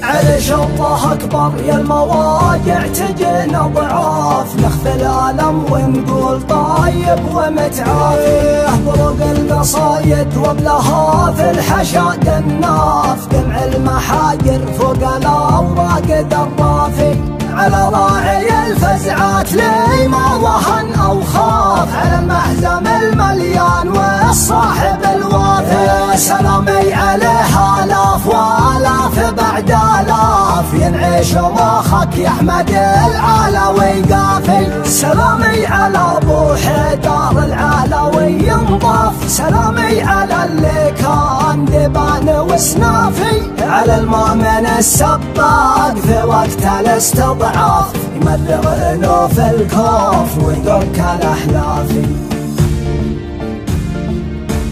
عرش الله أكبر يا المواجع تجينا ضعاف، نخفي الألم ونقول طايب ومتعافي. طرق القصايد وبلها في الحشا دناف، دمع المحاجر فوق الأوراق درافي. على راعي الفزعات لي ما وهن أو خاف، على المهزم المليان والصاحب الوافي. سلامي عليه آلاف وآلاف بعد آلاف، ينعش مخك يا أحمد العلوي قافي. سلامي على أبو حيدر العلوي ينضاف، سلامي على اللي كان دبان وسنافي. على المؤمن السباق في وقت الاستضعاف، يمرر انوف الكوف ويدك الاحلافي.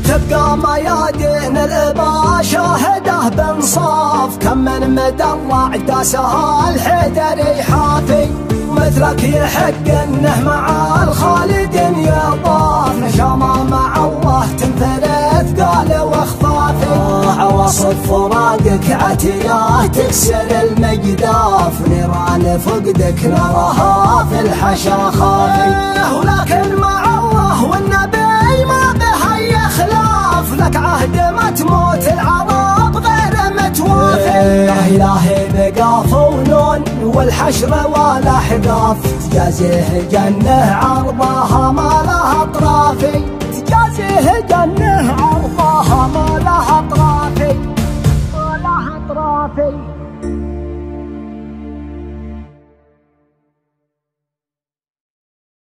تبقى ميادين الابا شاهده بانصاف، كم من مدرع داسها الحيدري حافي. مثلك يحق انه مع الخالد يطاف، نشامه مع الله تنفرد قال واخفافي. عواصف فراقك عتياه تكسر المجداف، نيران فقدك نراها في الحشا خافي. ولكن مع الله والنبي ما به يخلاف، لك عهد ما تموت العرب غير متوافي. يا إلهي بقى فونون والحشر والاحقاف، تجازيه جنه عرضها ما لها اطرافي. تجازيه جنه